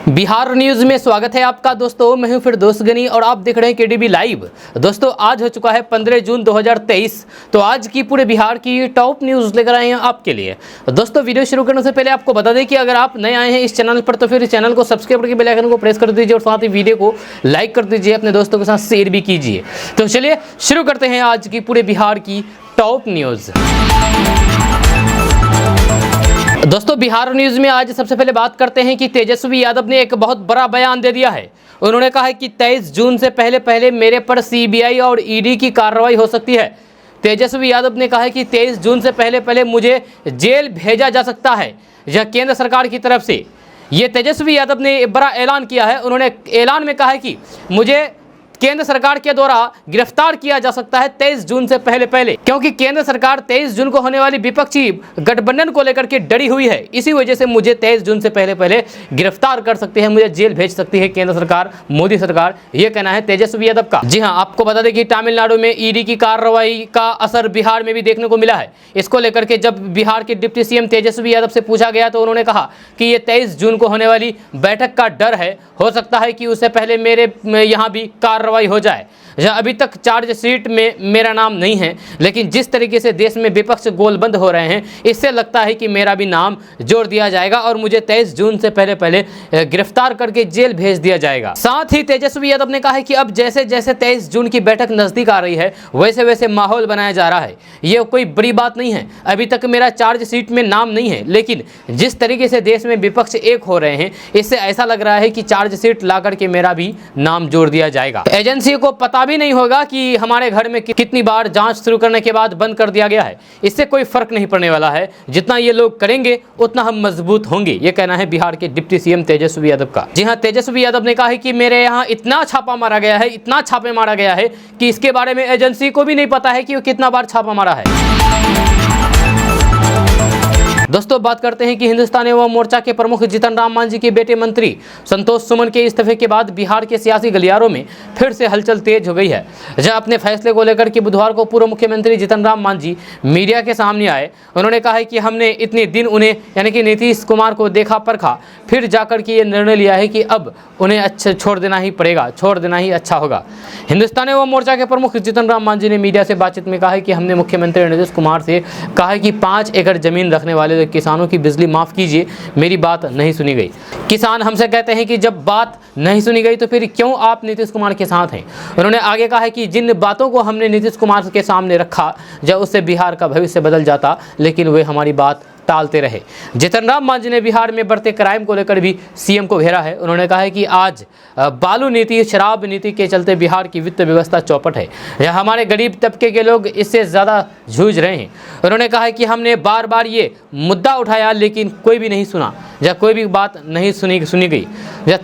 Bihar news में स्वागत है आपका दोस्तों। मैं हूं फिरदौस गनी और आप देख रहे हैं केडीबी लाइव। दोस्तों आज हो चुका है 15 जून 2023। तो आज की पूरे बिहार की टॉप न्यूज लेकर आए हैं आपके लिए। दोस्तों वीडियो शुरू करने से पहले आपको बता दें कि अगर आप नए आए हैं इस चैनल पर तो फिर इस चैनल को सब्सक्राइब करके बेल आइकन को प्रेस कर दीजिए और साथ ही वीडियो को लाइक कर दीजिए, अपने दोस्तों के साथ शेयर भी कीजिए। तो चलिए शुरू करते हैं आज की पूरे बिहार की टॉप न्यूज। दोस्तों बिहार न्यूज में आज सबसे पहले बात करते हैं कि तेजस्वी यादव ने एक बहुत बड़ा बयान दे दिया है। उन्होंने कहा है कि 23 जून से पहले मेरे पर सीबीआई और ईडी की कार्रवाई हो सकती है। तेजस्वी यादव ने कहा है कि 23 जून से पहले मुझे जेल भेजा जा सकता है, यह केंद्र सरकार की तरफ से। ये तेजस्वी यादव ने बड़ा ऐलान किया है। उन्होंने ऐलान में कहा है कि मुझे केंद्र सरकार के द्वारा गिरफ्तार किया जा सकता है 23 जून से पहले, क्योंकि केंद्र सरकार 23 जून को होने वाली विपक्षी गठबंधन को लेकर के डरी हुई है। इसी वजह से मुझे 23 जून से पहले गिरफ्तार कर सकती है, मुझे जेल भेज सकती है केंद्र सरकार, मोदी सरकार। यह कहना है तेजस्वी यादव का। जी हां, आपको बता दें कि तमिलनाडु में ईडी की कार्रवाई का असर बिहार में भी देखने को मिला है। इसको लेकर के जब बिहार के डिप्टी सीएम तेजस्वी यादव से पूछा गया तो उन्होंने कहा कि ये 23 जून को होने वाली बैठक का डर है, हो सकता है कि उससे पहले मेरे यहाँ भी कार्रवाई हो जाए। अभी तक चार्जशीट में मेरा नाम नहीं है, लेकिन जिस तरीके से देश में विपक्ष गोलबंद हो रहे हैं, इससे लगता है कि मेरा भी नाम जोड़ दिया जाएगा और मुझे 23 जून से पहले गिरफ्तार करके जेल भेज दिया जाएगा। साथ ही तेजस्वी यादव ने कहा है कि अब जैसे जैसे 23 जून की बैठक नजदीक आ रही है, वैसे वैसे माहौल बनाया जा रहा है। ये कोई बड़ी बात नहीं है, अभी तक मेरा चार्जशीट में नाम नहीं है, लेकिन जिस तरीके से देश में विपक्ष एक हो रहे हैं, इससे ऐसा लग रहा है कि चार्जशीट ला करके मेरा भी नाम जोड़ दिया जाएगा। एजेंसी को पता भी नहीं होगा कि हमारे घर में कितनी बार जांच शुरू करने के बाद बंद कर दिया गया है। इससे कोई फर्क नहीं पड़ने वाला है। जितना ये लोग करेंगे उतना हम मजबूत होंगे। ये कहना है बिहार के डिप्टी सीएम तेजस्वी यादव का। जी हां, तेजस्वी यादव ने कहा है कि मेरे यहाँ इतना छापा मारा गया है, इतना छापे मारा गया है कि इसके बारे में एजेंसी को भी नहीं पता है कि वो कितना बार छापा मारा है। दोस्तों बात करते हैं कि हिंदुस्तानी अवाम मोर्चा के प्रमुख जीतन राम मांझी के बेटे मंत्री संतोष सुमन के इस्तीफे के बाद बिहार के सियासी गलियारों में फिर से हलचल तेज हो गई है। जहां अपने फैसले को लेकर के बुधवार को पूर्व मुख्यमंत्री जीतन राम मांझी मीडिया के सामने आए। उन्होंने कहा है कि हमने इतने दिन उन्हें यानी कि नीतीश कुमार को देखा परखा, फिर जाकर के ये निर्णय लिया है कि अब उन्हें अच्छा छोड़ देना ही पड़ेगा, छोड़ देना ही अच्छा होगा। हिंदुस्तानी अवाम मोर्चा के प्रमुख जीतन राम मांझी ने मीडिया से बातचीत में कहा है कि हमने मुख्यमंत्री नीतीश कुमार से कहा है कि 5 एकड़ जमीन रखने वाले किसानों की बिजली माफ कीजिए, मेरी बात नहीं सुनी गई। किसान हमसे कहते हैं कि जब बात नहीं सुनी गई तो फिर क्यों आप नीतीश कुमार के साथ हैं। उन्होंने आगे कहा है कि जिन बातों को हमने नीतीश कुमार के सामने रखा, जब उससे बिहार का भविष्य बदल जाता, लेकिन वे हमारी बात टालते रहे। जीतन राम मांझी ने बिहार में बढ़ते क्राइम को लेकर भी सीएम को घेरा है। उन्होंने कहा है कि आज बालू नीति, शराब नीति के चलते बिहार की वित्त व्यवस्था चौपट है। यह हमारे गरीब तबके के लोग इससे ज़्यादा जूझ रहे हैं। उन्होंने कहा है कि हमने बार बार ये मुद्दा उठाया, लेकिन कोई भी नहीं सुना, या कोई भी बात नहीं सुनी गई।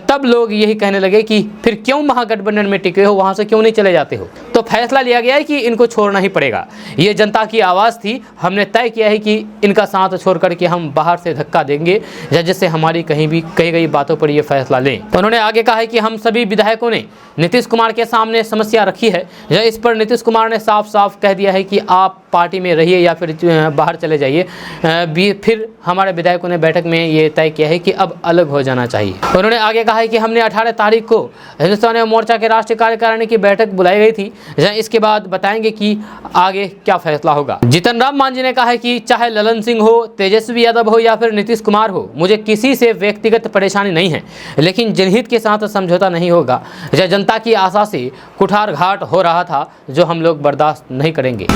तब लोग यही कहने लगे कि फिर क्यों महागठबंधन में टिके हो, वहाँ से क्यों नहीं चले जाते हो। तो फैसला लिया गया है कि इनको छोड़ना ही पड़ेगा। ये जनता की आवाज़ थी, हमने तय किया है कि इनका साथ छोड़ करके हम बाहर से धक्का देंगे, जिससे हमारी कहीं भी कही गई बातों पर ये फैसला लें। उन्होंने आगे कहा है कि हम सभी विधायकों ने नीतीश कुमार के सामने समस्या रखी है। इस पर नीतीश कुमार ने साफ साफ कह दिया है कि आप पार्टी में रहिए या फिर बाहर चले जाइए। फिर हमारे विधायकों ने बैठक में ये तय किया है कि अब अलग हो जाना चाहिए। उन्होंने आगे कहा है कि हमने 18 तारीख को हिंदुस्तानी मोर्चा के राष्ट्रीय कार्यकारिणी की बैठक बुलाई गई थी। इसके बाद बताएंगे कि आगे क्या फैसला होगा। जीतन राम मांझी ने कहा है कि चाहे ललन सिंह हो, तेजस्वी यादव हो या फिर नीतीश कुमार हो, मुझे किसी से व्यक्तिगत परेशानी नहीं है, लेकिन जनहित के साथ समझौता नहीं होगा। जनता की आशा से कुठारघाट हो रहा था, जो हम लोग बर्दाश्त नहीं करेंगे।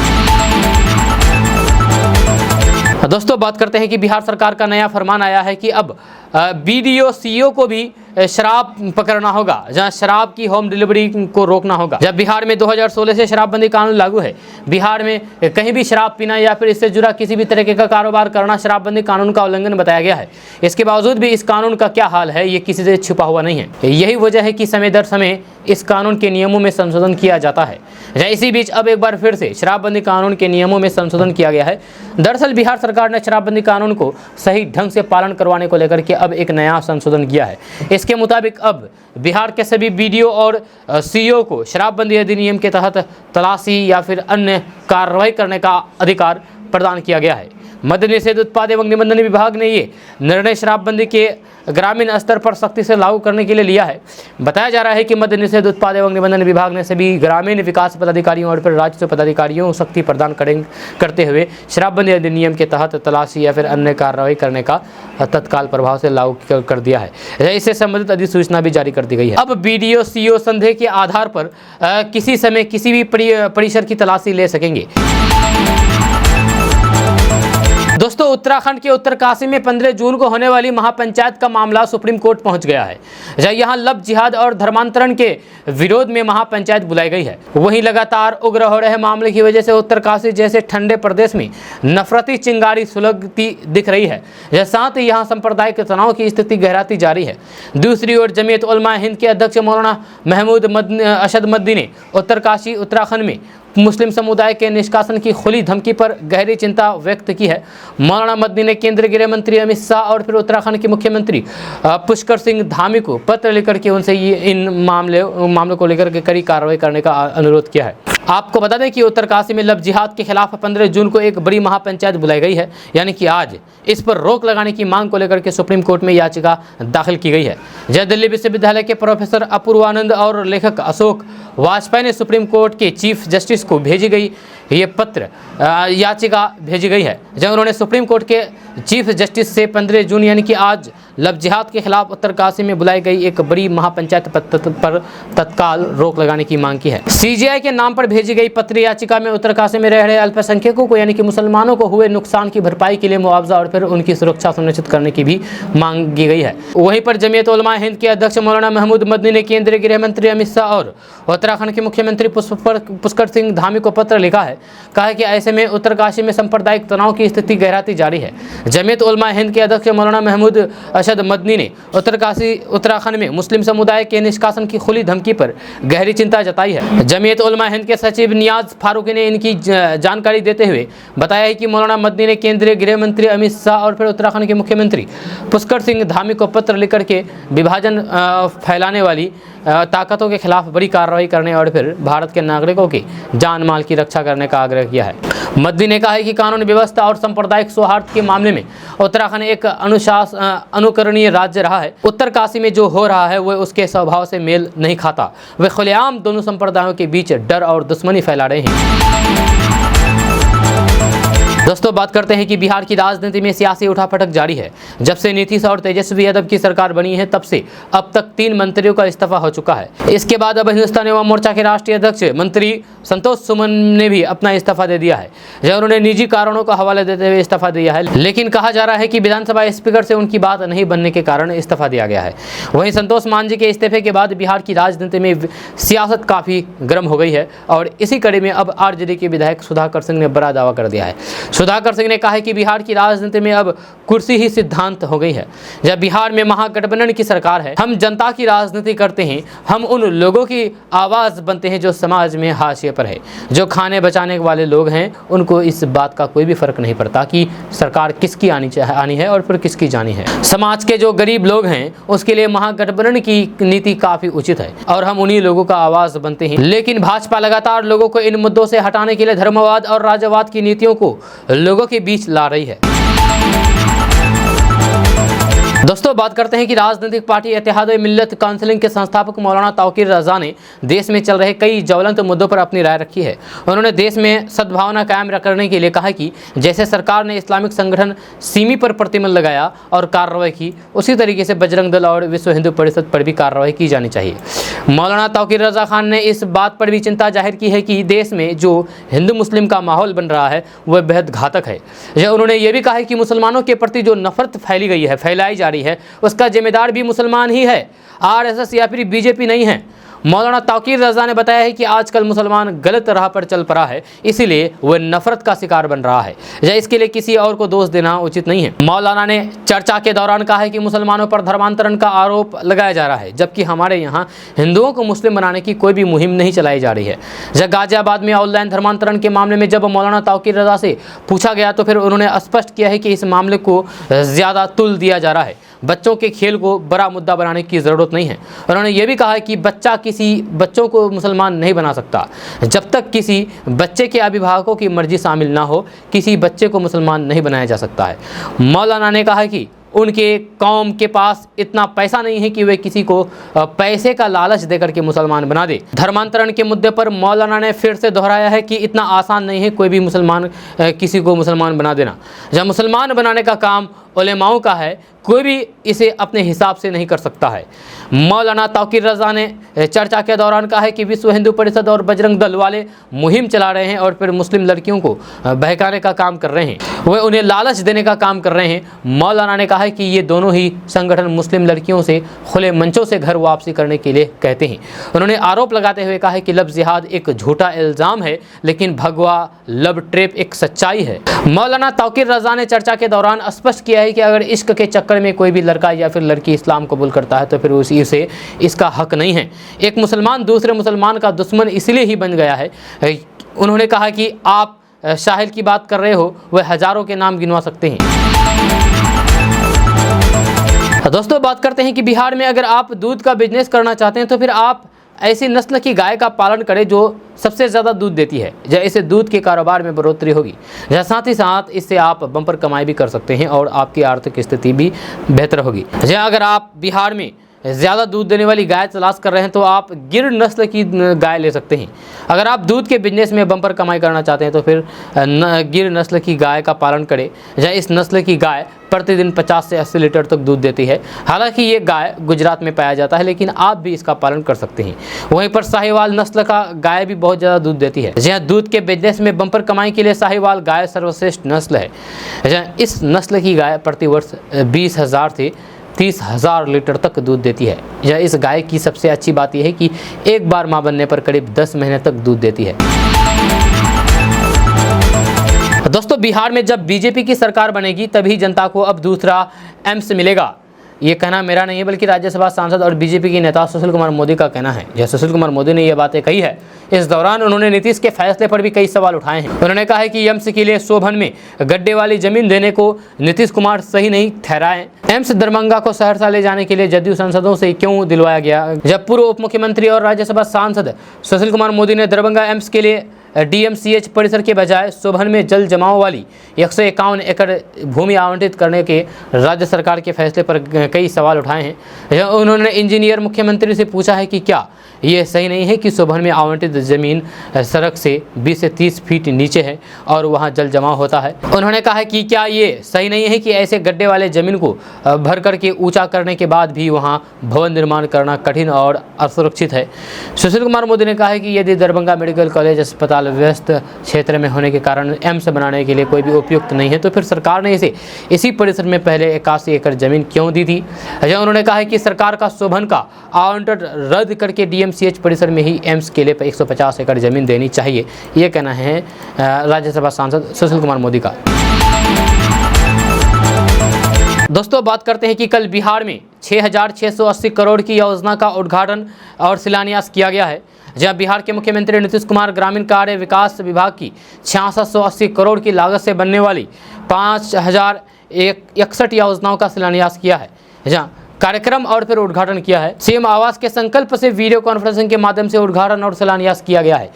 दोस्तों बात करते हैं कि बिहार सरकार का नया फरमान आया है कि अब बीडीओ सीईओ को भी शराब पकड़ना होगा, जहां शराब की होम डिलीवरी को रोकना होगा। जब बिहार में 2016 से शराबबंदी कानून लागू है, बिहार में कहीं भी शराब पीना या फिर इससे जुड़ा किसी भी तरीके का कारोबार करना शराबबंदी कानून का उल्लंघन बताया गया है। इसके बावजूद भी इस कानून का क्या हाल है, ये किसी से छुपा हुआ नहीं है। यही वजह है कि समय दर समय इस कानून के नियमों में संशोधन किया जाता है। इसी बीच अब एक बार फिर से शराबबंदी कानून के नियमों में संशोधन किया गया है। दरअसल बिहार सरकार ने शराबबंदी कानून को सही ढंग से पालन करवाने को लेकर के अब एक नया संशोधन किया है। इसके मुताबिक अब बिहार के सभी बीडीओ और सीईओ को शराबबंदी अधिनियम के तहत तलाशी या फिर अन्य कार्रवाई करने का अधिकार प्रदान किया गया है। मद्य निषेध उत्पाद एवं निबंधन विभाग ने ये निर्णय शराबबंदी के ग्रामीण स्तर पर सख्ती से लागू करने के लिए लिया है। बताया जा रहा है कि मद्य निषेध उत्पाद एवं निबंधन विभाग ने सभी ग्रामीण विकास पदाधिकारियों और फिर राजस्व पदाधिकारियों को सख्ती प्रदान करते हुए शराबबंदी अधिनियम के तहत तलाशी या फिर अन्य कार्रवाई करने का तत्काल प्रभाव से लागू कर दिया है। इससे संबंधित अधिसूचना भी जारी कर दी गई है। अब BDO CO संदेह के आधार पर किसी समय किसी भी परिसर की तलाशी ले सकेंगे। दोस्तों, उत्तराखंड के उत्तरकाशी में 15 जून को होने वाली महापंचायत का मामला सुप्रीम कोर्ट पहुंच गया है। यहां लव जिहाद और धर्मांतरण के विरोध में महापंचायत बुलाई गई है। वहीं लगातार उग्र हो रहे मामले की वजह से उत्तरकाशी जैसे ठंडे प्रदेश में नफरती चिंगारी सुलगती दिख रही है। साथ ही यहां सांप्रदायिक तनाव की स्थिति गहराती जारी है। दूसरी ओर जमीयत उलमा हिंद के अध्यक्ष मौलाना महमूद अशद मद्दी ने उत्तरकाशी उत्तराखंड में मुस्लिम समुदाय के निष्कासन की खुली धमकी पर गहरी चिंता व्यक्त की है। मौलाना मद्दी ने केंद्रीय गृह मंत्री अमित शाह और फिर उत्तराखंड के मुख्यमंत्री पुष्कर सिंह धामी को पत्र लिखकर के उनसे इन मामलों को लेकर के कड़ी कार्रवाई करने का अनुरोध किया है। आपको बता दें कि उत्तरकाशी में लव जिहाद के खिलाफ 15 जून को एक बड़ी महापंचायत बुलाई गई है, यानी कि आज इस पर रोक लगाने की मांग को लेकर के सुप्रीम कोर्ट में याचिका दाखिल की गई है। जय दिल्ली विश्वविद्यालय के प्रोफेसर अपूर्वानंद और लेखक अशोक वाजपेयी ने सुप्रीम कोर्ट के चीफ जस्टिस को भेजी गई ये पत्र याचिका भेजी गई है, जब उन्होंने सुप्रीम कोर्ट के चीफ जस्टिस से 15 जून यानी कि आज लव जिहाद के खिलाफ उत्तरकाशी में बुलाई गई एक बड़ी महापंचायत पर तत्काल रोक लगाने की मांग की है। CJI के नाम पर भेजी गई पत्र याचिका में उत्तरकाशी में रह रहे अल्पसंख्यकों को यानी कि मुसलमानों को हुए नुकसान की भरपाई के लिए मुआवजा और फिर उनकी सुरक्षा सुनिश्चित करने की भी मांग की गई है। वहीं पर जमीयत उलमा हिंद के अध्यक्ष मौलाना महमूद मदनी ने केंद्रीय गृह मंत्री अमित शाह और उत्तराखंड के मुख्यमंत्री पुष्कर सिंह धामी को पत्र लिखा है। कहा है कि ऐसे में उत्तरकाशी में सांप्रदायिक तनाव की स्थिति गहराती जारी है। जमीयत उलमा हिंद के अध्यक्ष मौलाना महमूद अशद मदनी ने उत्तराखंड में मुस्लिम समुदाय के निष्कासन की खुली धमकी पर गहरी चिंता जताई है। जमीयत उलमा हिंद के सचिव नियाज फारूकी ने इनकी जानकारी देते हुए बताया है कि मौलाना मदनी ने केंद्रीय गृह मंत्री अमित शाह और फिर उत्तराखंड के मुख्यमंत्री पुष्कर सिंह धामी को पत्र लिखकर के विभाजन फैलाने वाली ताकतों के खिलाफ बड़ी कार्रवाई करने और फिर भारत के नागरिकों की जान माल की रक्षा करने का आग्रह किया है। मद्दी ने कहा है कि कानून व्यवस्था और सांप्रदायिक सौहार्द के मामले में उत्तराखंड एक अनुकरणीय राज्य रहा है। उत्तरकाशी में जो हो रहा है वह उसके स्वभाव से मेल नहीं खाता। वे खुलेआम दोनों संप्रदायों के बीच डर और दुश्मनी फैला रहे हैं। दोस्तों, बात करते हैं कि बिहार की राजनीति में सियासी उठापटक जारी है। जब से नीतीश और तेजस्वी यादव की सरकार बनी है तब से अब तक 3 मंत्रियों का इस्तीफा हो चुका है। इसके बाद अब हिंदुस्तानी अवाम मोर्चा के राष्ट्रीय अध्यक्ष मंत्री संतोष सुमन ने भी अपना इस्तीफा दे दिया है। जब उन्होंने निजी कारणों का हवाला देते हुए इस्तीफा दिया है, लेकिन कहा जा रहा है कि विधानसभा स्पीकर से उनकी बात नहीं बनने के कारण इस्तीफा दिया गया है। वहीं संतोष मांझी के इस्तीफे के बाद बिहार की राजनीति में सियासत काफ़ी गर्म हो गई है और इसी कड़ी में अब RJD के विधायक सुधाकर सिंह ने बड़ा दावा कर दिया है। सुधाकर सिंह ने कहा है कि बिहार की राजनीति में अब कुर्सी ही सिद्धांत हो गई है। जब बिहार में महागठबंधन की सरकार है, हम जनता की राजनीति करते हैं, हम उन लोगों की आवाज बनते हैं जो समाज में हाशिए पर है। जो खाने बचाने वाले लोग हैं उनको इस बात का कोई भी फर्क नहीं पड़ता कि सरकार किसकी आनी है और फिर किसकी जानी है। समाज के जो गरीब लोग हैं उसके लिए महागठबंधन की नीति काफी उचित है और हम उन्हीं लोगों का आवाज बनते हैं। लेकिन भाजपा लगातार लोगों को इन मुद्दों से हटाने के लिए धर्मवाद और राज्यवाद की नीतियों को लोगों के बीच ला रही है। दोस्तों, बात करते हैं कि राजनीतिक पार्टी इत्तेहाद-ए-मिल्लत काउंसिल के संस्थापक मौलाना तौकीर रजा ने देश में चल रहे कई ज्वलंत मुद्दों पर अपनी राय रखी है। उन्होंने देश में सद्भावना कायम करने के लिए कहा कि जैसे सरकार ने इस्लामिक संगठन सिमी पर प्रतिबंध लगाया और कार्रवाई की, उसी तरीके से बजरंग दल और विश्व हिंदू परिषद पर भी कार्रवाई की जानी चाहिए। मौलाना तौकीर रजा खान ने इस बात पर भी चिंता जाहिर की है कि देश में जो हिंदू मुस्लिम का माहौल बन रहा है वह बेहद घातक है। उन्होंने ये भी कहा है कि मुसलमानों के प्रति जो नफरत फैलाई जा रही है उसका जिम्मेदार भी मुसलमान ही है, RSS या फिर BJP नहीं है। मौलाना तौकीर रजा ने बताया है कि आजकल मुसलमान गलत राह पर चल पड़ा है, इसीलिए वह नफरत का शिकार बन रहा है। इसके लिए किसी और को दोष देना उचित नहीं है। मौलाना ने चर्चा के दौरान कहा है कि मुसलमानों पर धर्मांतरण का आरोप लगाया जा रहा है, जबकि हमारे यहाँ हिंदुओं को मुस्लिम बनाने की कोई भी मुहिम नहीं चलाई जा रही है। जब गाजियाबाद में ऑनलाइन धर्मांतरण के मामले में जब मौलाना तौकीर रजा से पूछा गया तो फिर उन्होंने स्पष्ट किया है कि इस मामले को ज़्यादा तुल दिया जा रहा है। बच्चों के खेल को बड़ा मुद्दा बनाने की ज़रूरत नहीं है। उन्होंने ये भी कहा है कि बच्चों को मुसलमान नहीं बना सकता। जब तक किसी बच्चे के अभिभावकों की मर्जी शामिल ना हो, किसी बच्चे को मुसलमान नहीं बनाया जा सकता है। मौलाना ने कहा कि उनके कौम के पास इतना पैसा नहीं है कि वे किसी को पैसे का लालच देकर के मुसलमान बना दे। धर्मांतरण के मुद्दे पर मौलाना ने फिर से दोहराया है कि इतना आसान नहीं है कोई भी किसी को मुसलमान बना देना। जब मुसलमान बनाने का काम उलेमाओं का है, कोई भी इसे अपने हिसाब से नहीं कर सकता है। मौलाना तौकीर रज़ा ने चर्चा के दौरान कहा है कि विश्व हिंदू परिषद और बजरंग दल वाले मुहिम चला रहे हैं और फिर मुस्लिम लड़कियों को बहकाने का काम कर रहे हैं, वे उन्हें लालच देने का काम कर रहे हैं। मौलाना ने कहा है कि ये दोनों ही संगठन मुस्लिम लड़कियों से खुले मंचों से घर वापसी करने के लिए कहते हैं। उन्होंने आरोप लगाते हुए कहा है कि लव जिहाद एक झूठा इल्ज़ाम है, लेकिन भगवा लव ट्रेप एक सच्चाई है। मौलाना तौकीर रज़ा ने चर्चा के दौरान स्पष्ट किया है कि अगर इश्क के चक्कर में कोई भी लड़का या फिर लड़की इस्लाम कबूल करता है तो फिर उसे इसका हक नहीं है। एक मुसलमान दूसरे मुसलमान का दुश्मन इसलिए ही बन गया है। उन्होंने कहा कि आप शाहिल की बात कर रहे हो, वह हजारों के नाम गिनवा सकते हैं। दोस्तों, बात करते हैं कि बिहार में अगर आप दूध का बिजनेस करना चाहते हैं तो फिर आप ऐसी नस्ल की गाय का पालन करें जो सबसे ज़्यादा दूध देती है। जैसे दूध के कारोबार में बढ़ोतरी होगी, साथ ही साथ इससे आप बम्पर कमाई भी कर सकते हैं और आपकी आर्थिक स्थिति भी बेहतर होगी। अगर आप बिहार में ज़्यादा दूध देने वाली गाय तलाश कर रहे हैं तो आप गिर नस्ल की गाय ले सकते हैं। अगर आप दूध के बिजनेस में बम्पर कमाई करना चाहते हैं तो फिर गिर नस्ल की गाय का पालन करें। इस नस्ल की गाय प्रतिदिन 50 से 80 लीटर तक दूध देती है। हालांकि ये गाय गुजरात में पाया जाता है, लेकिन आप भी इसका पालन कर सकते हैं। वहीं पर साहिवाल नस्ल का गाय भी बहुत ज़्यादा दूध देती है। जहाँ दूध के बिजनेस में बम्पर कमाई के लिए साहिवाल गाय सर्वश्रेष्ठ नस्ल है। इस नस्ल की गाय प्रतिवर्ष 20,000 से 30,000 लीटर तक दूध देती है। इस गाय की सबसे अच्छी बात यह है कि एक बार मां बनने पर करीब 10 महीने तक दूध देती है। दोस्तों, बिहार में जब बीजेपी की सरकार बनेगी तभी जनता को अब दूसरा एम्स मिलेगा। ये कहना मेरा नहीं है, बल्कि राज्यसभा सांसद और बीजेपी के नेता सुशील कुमार मोदी का कहना है। यह सुशील कुमार मोदी ने यह बातें कही है। इस दौरान उन्होंने नीतीश के फैसले पर भी कई सवाल उठाए हैं। उन्होंने कहा है कि एम्स के लिए शोभन में गड्ढे वाली जमीन देने को नीतीश कुमार सही नहीं ठहराए। एम्स दरभंगा को सहरसा ले जाने के लिए जदयू सांसदों से क्यों दिलवाया गया, जब पूर्व उप मुख्यमंत्री और राज्यसभा सांसद सुशील कुमार मोदी ने दरभंगा एम्स के लिए DMCH परिसर के बजाय शोभन में जल जमाव वाली 151 एकड़ भूमि आवंटित करने के राज्य सरकार के फैसले पर कई सवाल उठाए हैं। उन्होंने इंजीनियर मुख्यमंत्री से पूछा है कि क्या ये सही नहीं है कि शोभन में आवंटित ज़मीन सड़क से 20 से 30 फीट नीचे है और वहाँ जल जमाव होता है। उन्होंने कहा है कि क्या ये सही नहीं है कि ऐसे गड्ढे वाले ज़मीन को भर करके ऊँचा करने के बाद भी वहाँ भवन निर्माण करना कठिन और असुरक्षित है। सुशील कुमार मोदी ने कहा है कि यदि दरभंगा मेडिकल कॉलेज अस्पताल व्यस्त क्षेत्र में होने के कारण एम्स बनाने के लिए कोई भी उपयुक्त नहीं है तो फिर सरकार ने इसे इसी परिसर में पहले 81 एकड़ जमीन क्यों दी थी। उन्होंने कहा है कि सरकार का शोभन का आवंटन रद्द करके DMCH परिसर में ही एम्स के लिए 150 एकड़ जमीन देनी चाहिए। ये कहना है राज्यसभा सांसद सुशील कुमार मोदी का। दोस्तों, बात करते हैं कि कल बिहार में 6,680 करोड़ की योजना का उद्घाटन और शिलान्यास किया गया है। जहां बिहार के मुख्यमंत्री नीतीश कुमार ग्रामीण कार्य विकास विभाग की 6680 करोड़ की लागत से बनने वाली 5,061 योजनाओं का शिलान्यास किया है। जहां कार्यक्रम और फिर उद्घाटन किया है। सीएम आवास के संकल्प से वीडियो कॉन्फ्रेंसिंग के माध्यम से उद्घाटन और शिलान्यास किया गया है।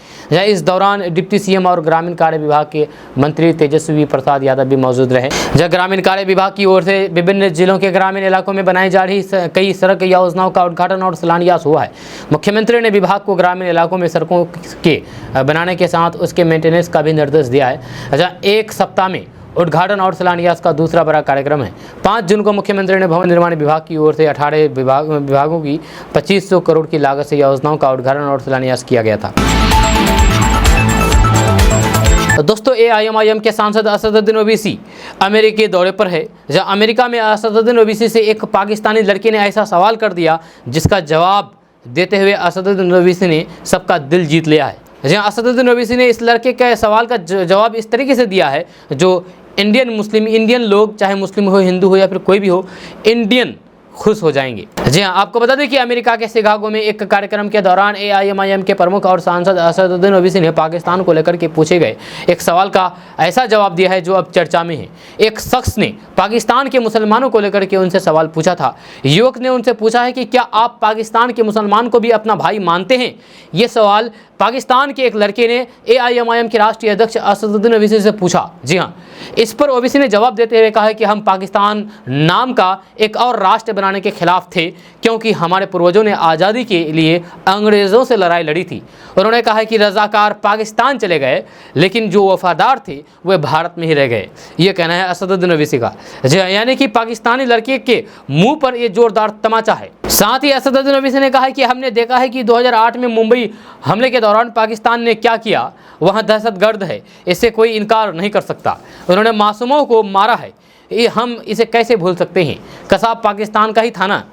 इस दौरान डिप्टी सीएम और ग्रामीण कार्य विभाग के मंत्री तेजस्वी प्रसाद यादव भी मौजूद रहे। जब ग्रामीण कार्य विभाग की ओर से विभिन्न जिलों के ग्रामीण इलाकों में बनाई जा रही कई सड़क योजनाओं का उद्घाटन और शिलान्यास हुआ है। मुख्यमंत्री ने विभाग को ग्रामीण इलाकों में सड़कों के बनाने के साथ उसके मेंटेनेंस का भी निर्देश दिया है। एक सप्ताह में उद्घाटन और शिलान्यास का दूसरा बड़ा कार्यक्रम है। 5 जून को मुख्यमंत्री ने भवन निर्माण विभाग की ओर से 18 विभागों की 2500 करोड़ की लागत से योजनाओं का उद्घाटन और शिलान्यास किया गया था। दोस्तों, AIMIM के सांसद असदुद्दीन ओवैसी अमेरिकी दौरे पर है। जहां अमेरिका में असदुद्दीन ओवैसी से एक पाकिस्तानी लड़के ने ऐसा सवाल कर दिया जिसका जवाब देते हुए असदुद्दीन ओवैसी ने सबका दिल जीत लिया है। जहाँ असदुद्दीन ओवैसी ने इस लड़के के सवाल का जवाब इस तरीके से दिया है जो इंडियन लोग, चाहे मुस्लिम हो, हिंदू हो या फिर कोई भी हो, इंडियन खुश हो जाएंगे। जी हाँ, आपको बता दें कि अमेरिका के शिकागो में एक कार्यक्रम के दौरान AIMIM के प्रमुख और सांसद असदुद्दीन ओवैसी ने पाकिस्तान को लेकर के पूछे गए एक सवाल का ऐसा जवाब दिया है जो अब चर्चा में है। एक शख्स ने पाकिस्तान के मुसलमानों को लेकर के उनसे सवाल पूछा था। युवक ने उनसे पूछा है कि क्या आप पाकिस्तान के मुसलमान को भी अपना भाई मानते हैं। ये सवाल पाकिस्तान के एक लड़के ने AIMIM के राष्ट्रीय अध्यक्ष असदुद्दीन ओवैसी से पूछा। जी हाँ, इस पर ओवैसी ने जवाब देते हुए कहा कि हम पाकिस्तान नाम का एक और राष्ट्र बनाने के खिलाफ थे, क्योंकि हमारे पूर्वजों ने आज़ादी के लिए अंग्रेज़ों से लड़ाई लड़ी थी। उन्होंने कहा कि रज़ाकार पाकिस्तान चले गए, लेकिन जो वफादार थे वे भारत में ही रह गए। ये कहना है असदुद्दीन ओवैसी का। जी हाँ, यानी कि पाकिस्तानी लड़के के मुंह पर ये जोरदार तमाचा है। साथ ही असदुद्दीन ओवैसी ने कहा कि हमने देखा है कि 2008 में मुंबई हमले के दौरान पाकिस्तान ने क्या किया, वहाँ दहशतगर्द है, इससे कोई इनकार नहीं कर सकता। उन्होंने मासूमों को मारा है, हम इसे कैसे भूल सकते हैं। कसाब पाकिस्तान का ही था ना।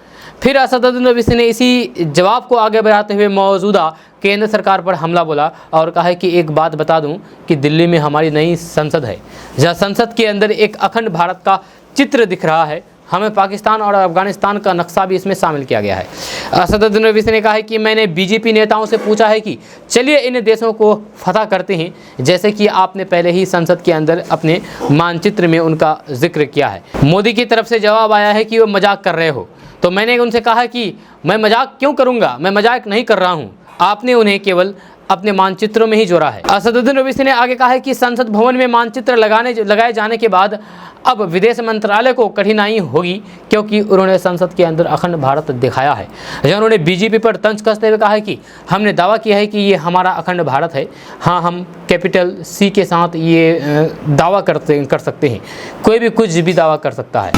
फिर असदुद्दीन ओवैसी ने इसी जवाब को आगे बढ़ाते हुए मौजूदा केंद्र सरकार पर हमला बोला और कहा है कि एक बात बता दूं कि दिल्ली में हमारी नई संसद है, जहाँ संसद के अंदर एक अखंड भारत का चित्र दिख रहा है। हमें पाकिस्तान और अफगानिस्तान का नक्शा भी इसमें शामिल किया गया है। असदुद्दीन ओवैसी ने कहा है कि मैंने बीजेपी नेताओं से पूछा है कि चलिए इन देशों को फतह करते हैं, जैसे कि आपने पहले ही संसद के अंदर अपने मानचित्र में उनका जिक्र किया है। मोदी की तरफ से जवाब आया है कि वो मजाक कर रहे हो, तो मैंने उनसे कहा कि मैं मजाक क्यों करूँगा, मैं मजाक नहीं कर रहा हूँ, आपने उन्हें केवल अपने मानचित्रों में ही जोड़ा है। असदुद्दीन ओवैसी ने आगे कहा है कि संसद भवन में मानचित्र लगाए जाने के बाद अब विदेश मंत्रालय को कठिनाई होगी, क्योंकि उन्होंने संसद के अंदर अखंड भारत दिखाया है। उन्होंने बीजेपी पर तंज कसते हुए कहा है कि हमने दावा किया है कि ये हमारा अखंड भारत है। हाँ, हम कैपिटल C के साथ ये दावा कर सकते हैं, कोई भी कुछ भी दावा कर सकता है।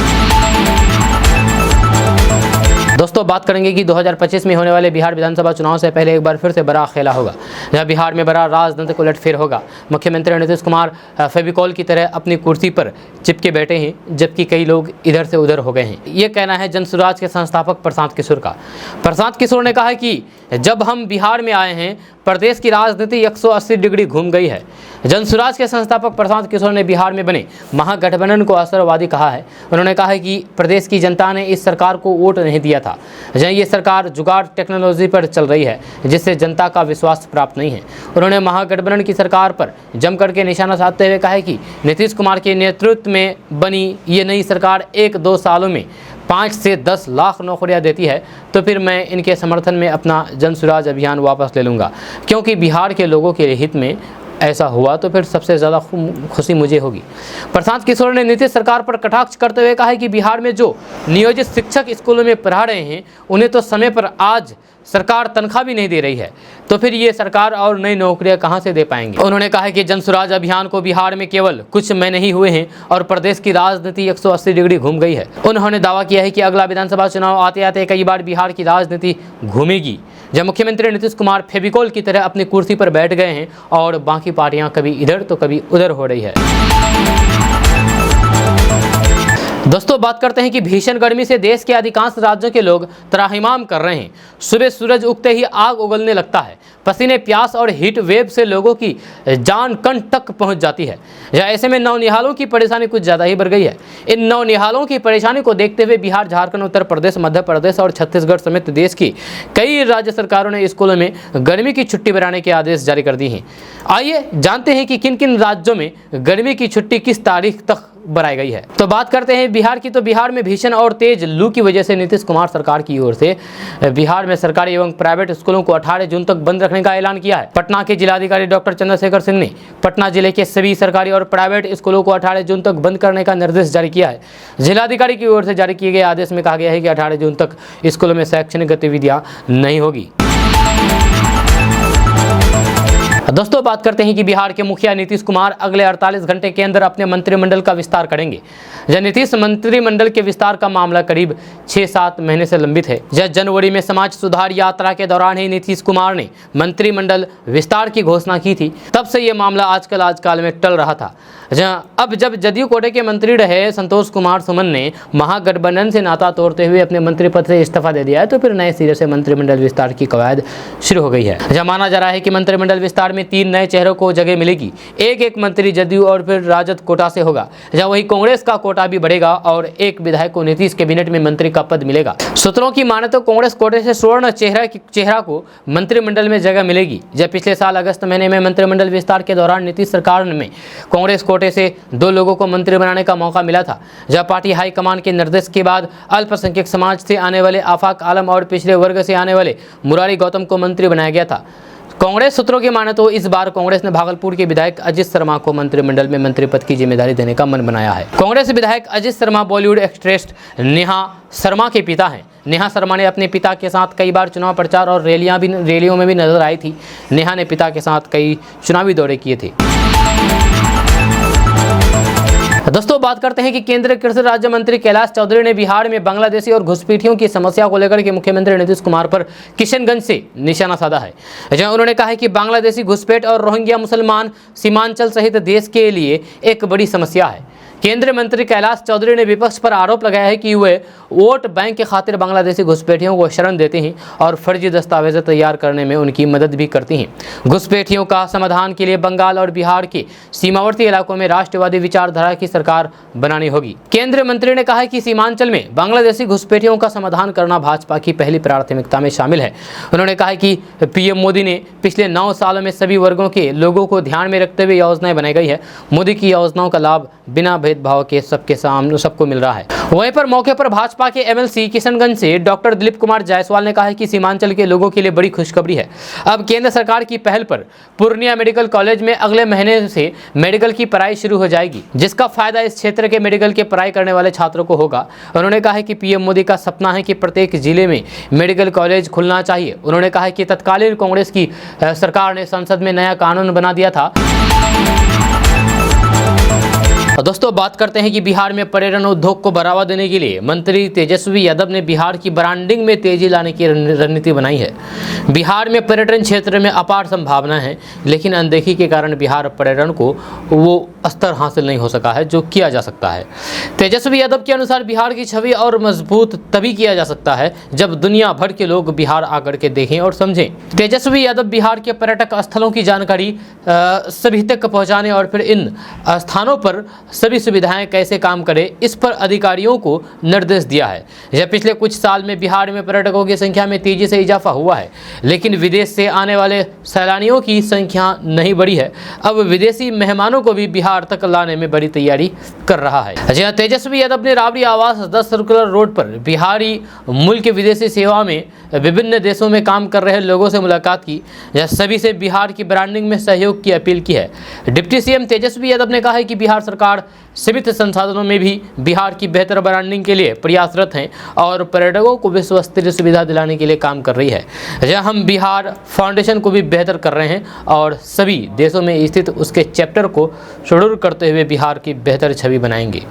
दोस्तों, बात करेंगे कि 2025 में होने वाले बिहार विधानसभा चुनाव से पहले एक बार फिर से बड़ा खेला होगा, जहां बिहार में बड़ा राजनीतिक उलटफेर होगा। मुख्यमंत्री नीतीश कुमार फेविकॉल की तरह अपनी कुर्सी पर चिपके बैठे हैं, जबकि कई लोग इधर से उधर हो गए हैं। ये कहना है जनसुराज के संस्थापक प्रशांत किशोर का। प्रशांत किशोर ने कहा कि जब हम बिहार में आए हैं, प्रदेश की राजनीति 180 डिग्री घूम गई है। जनसुराज के संस्थापक प्रशांत किशोर ने बिहार में बने महागठबंधन को असरवादी कहा है। उन्होंने कहा है कि प्रदेश की जनता ने इस सरकार को वोट नहीं दिया था, जहाँ ये सरकार जुगाड़ टेक्नोलॉजी पर चल रही है, जिससे जनता का विश्वास प्राप्त नहीं है। उन्होंने महागठबंधन की सरकार पर जमकर के निशाना साधते हुए कहा है कि नीतीश कुमार के नेतृत्व में बनी ये नई सरकार 1-2 सालों में 5 से 10 लाख नौकरियां देती है, तो फिर मैं इनके समर्थन में अपना जनसुराज अभियान वापस ले लूँगा, क्योंकि बिहार के लोगों के हित में ऐसा हुआ तो फिर सबसे ज़्यादा खुशी मुझे होगी। प्रशांत किशोर ने नीतीश सरकार पर कटाक्ष करते हुए कहा है कि बिहार में जो नियोजित शिक्षक स्कूलों में पढ़ा रहे हैं, उन्हें तो समय पर आज सरकार तनख्वाह भी नहीं दे रही है, तो फिर ये सरकार और नई नौकरियां कहां से दे पाएंगे। उन्होंने कहा है कि जनसुराज अभियान को बिहार में केवल कुछ महीने ही हुए हैं और प्रदेश की राजनीति 180 डिग्री घूम गई है। उन्होंने दावा किया है कि अगला विधानसभा चुनाव आते आते कई बार बिहार की राजनीति घूमेगी, जब मुख्यमंत्री नीतीश कुमार फेविकॉल की तरह अपनी कुर्सी पर बैठ गए हैं और बाकी पार्टियां कभी इधर तो कभी उधर हो रही है। दोस्तों, बात करते हैं कि भीषण गर्मी से देश के अधिकांश राज्यों के लोग त्राहिमाम कर रहे हैं। सुबह सूरज उगते ही आग उगलने लगता है। पसीने, प्यास और हीट वेव से लोगों की जान कंठ तक पहुंच जाती है। ऐसे में नौनिहालों की परेशानी कुछ ज़्यादा ही बढ़ गई है। इन नौनिहालों की परेशानी को देखते हुए बिहार, झारखंड, उत्तर प्रदेश, मध्य प्रदेश और छत्तीसगढ़ समेत देश की कई राज्य सरकारों ने स्कूलों में गर्मी की छुट्टी बढ़ाने के आदेश जारी कर दिए हैं। आइए जानते हैं कि किन किन राज्यों में गर्मी की छुट्टी किस तारीख तक बढ़ाई गई है। तो बात करते हैं बिहार की। तो बिहार में भीषण और तेज लू की वजह से नीतीश कुमार सरकार की ओर से बिहार में सरकारी एवं प्राइवेट स्कूलों को 18 जून तक बंद रखने का ऐलान किया है। पटना के जिलाधिकारी डॉक्टर चंद्रशेखर सिंह ने पटना जिले के सभी सरकारी और प्राइवेट स्कूलों को 18 जून तक बंद करने का निर्देश जारी किया है। जिलाधिकारी की ओर से जारी किए गए आदेश में कहा गया है कि 18 जून तक स्कूलों में शैक्षणिक गतिविधियां नहीं होगी। दोस्तों, बात करते हैं कि बिहार के मुखिया नीतीश कुमार अगले 48 घंटे के अंदर अपने मंत्रिमंडल का विस्तार करेंगे। यह नीतीश मंत्रिमंडल के विस्तार का मामला करीब 6-7 महीने से लंबित है। यह जनवरी में समाज सुधार यात्रा के दौरान ही नीतीश कुमार ने मंत्रिमंडल विस्तार की घोषणा की थी। तब से यह मामला आजकल में टल रहा था। जहां अब जब जदयू कोटे के मंत्री रहे संतोष कुमार सुमन ने महागठबंधन से नाता तोड़ते हुए अपने मंत्री पद से इस्तीफा दे दिया है, तो फिर नए सिरे से मंत्रिमंडल विस्तार की कवायद शुरू हो गई है। जहां माना जा रहा है कि मंत्रिमंडल विस्तार में 3 नए चेहरों को जगह मिलेगी। एक मंत्री जदयू और फिर राजद कोटा से होगा, जहां वही कांग्रेस का कोटा भी बढ़ेगा और एक विधायक को नीतीश कैबिनेट में मंत्री का पद मिलेगा। सूत्रों की माने तो कांग्रेस कोटे से स्वर्ण चेहरा को मंत्रिमंडल में जगह मिलेगी। जब पिछले साल अगस्त महीने में मंत्रिमंडल विस्तार के दौरान नीतीश सरकार में कांग्रेस कोटे से 2 लोगों को मंत्री बनाने का मौका मिला था, जब पार्टी हाईकमान के निर्देश के बाद अल्पसंख्यक समाज से आने वाले आफाक आलम और पिछड़े वर्ग से आने वाले मुरारी गौतम को मंत्री बनाया गया था। कांग्रेस सूत्रों की माने तो इस बार कांग्रेस ने भागलपुर के विधायक अजित शर्मा को मंत्रिमंडल में मंत्री पद की जिम्मेदारी देने का मन बनाया है। कांग्रेस विधायक अजित शर्मा बॉलीवुड एक्ट्रेस नेहा शर्मा के पिता हैं। नेहा शर्मा ने अपने पिता के साथ कई बार चुनाव प्रचार और रैलियों में भी नजर आई थी। नेहा ने पिता के साथ कई चुनावी दौरे किए थे। दोस्तों, बात करते हैं कि केंद्रीय कृषि राज्य मंत्री कैलाश चौधरी ने बिहार में बांग्लादेशी और घुसपैठियों की समस्या को लेकर के मुख्यमंत्री नीतीश कुमार पर किशनगंज से निशाना साधा है। जहां उन्होंने कहा है कि बांग्लादेशी घुसपैठ और रोहिंग्या मुसलमान सीमांचल सहित देश के लिए एक बड़ी समस्या है। केंद्रीय मंत्री कैलाश चौधरी ने विपक्ष पर आरोप लगाया है कि वे वोट बैंक के खातिर बांग्लादेशी घुसपैठियों को शरण देते हैं और फर्जी दस्तावेज तैयार करने में उनकी मदद भी करती हैं। घुसपैठियों का समाधान के लिए बंगाल और बिहार के सीमावर्ती इलाकों में राष्ट्रवादी विचारधारा की सरकार बनानी होगी। केंद्रीय मंत्री ने कहा है कि सीमांचल में बांग्लादेशी घुसपैठियों का समाधान करना भाजपा की पहली प्राथमिकता में शामिल है। उन्होंने कहा कि पीएम मोदी ने पिछले 9 सालों में सभी वर्गों के लोगों को ध्यान में रखते हुए योजनाएं बनाई गई है। मोदी की योजनाओं का लाभ बिना भेदभाव के सबके सामने सबको मिल रहा है। वहीं पर मौके पर भाजपा के एमएलसी किशनगंज से डॉक्टर दिलीप कुमार जायसवाल ने कहा है कि सीमांचल के लोगों के लिए बड़ी खुशखबरी है। अब केंद्र सरकार की पहल पर पूर्णिया मेडिकल कॉलेज में अगले महीने से मेडिकल की पढ़ाई शुरू हो जाएगी, जिसका फायदा इस क्षेत्र के मेडिकल के पढ़ाई करने वाले छात्रों को होगा। उन्होंने कहा है कि पीएम मोदी का सपना है कि प्रत्येक जिले में मेडिकल कॉलेज खुलना चाहिए। उन्होंने कहा है कि तत्कालीन कांग्रेस की सरकार ने संसद में नया कानून बना दिया था। दोस्तों, बात करते हैं कि बिहार में पर्यटन उद्योग को बढ़ावा देने के लिए मंत्री तेजस्वी यादव ने बिहार की ब्रांडिंग में तेजी लाने की रणनीति बनाई है। बिहार में पर्यटन क्षेत्र में अपार संभावना है, लेकिन अनदेखी के कारण बिहार पर्यटन को वो स्तर हासिल नहीं हो सका है जो किया जा सकता है। तेजस्वी यादव के अनुसार बिहार की छवि और मजबूत तभी किया जा सकता है जब दुनिया भर के लोग बिहार आकर के देखें और समझें। तेजस्वी यादव बिहार के पर्यटक स्थलों की जानकारी सभी तक पहुँचाने और फिर इन स्थानों पर सभी सुविधाएं कैसे काम करें, इस पर अधिकारियों को निर्देश दिया है। यह पिछले कुछ साल में बिहार में पर्यटकों की संख्या में तेजी से इजाफा हुआ है, लेकिन विदेश से आने वाले सैलानियों की संख्या नहीं बढ़ी है। अब विदेशी मेहमानों को भी बिहार तक लाने में बड़ी तैयारी कर रहा है। जहां तेजस्वी यादव ने राबड़ी आवास 10 सर्कुलर रोड पर बिहारी मूल के विदेशी सेवा में विभिन्न देशों में काम कर रहे लोगों से मुलाकात की। यह सभी से बिहार की ब्रांडिंग में सहयोग की अपील की है। डिप्टी सीएम तेजस्वी यादव ने कहा है कि बिहार सरकार सीमित संसाधनों में भी बिहार की बेहतर ब्रांडिंग के लिए प्रयासरत हैं और पर्यटकों को विश्व स्तरीय सुविधा दिलाने के लिए काम कर रही है। जहां हम बिहार फाउंडेशन को भी बेहतर कर रहे हैं और सभी देशों में स्थित उसके चैप्टर को सुदृढ़ करते हुए बिहार की बेहतर छवि बनाएंगे।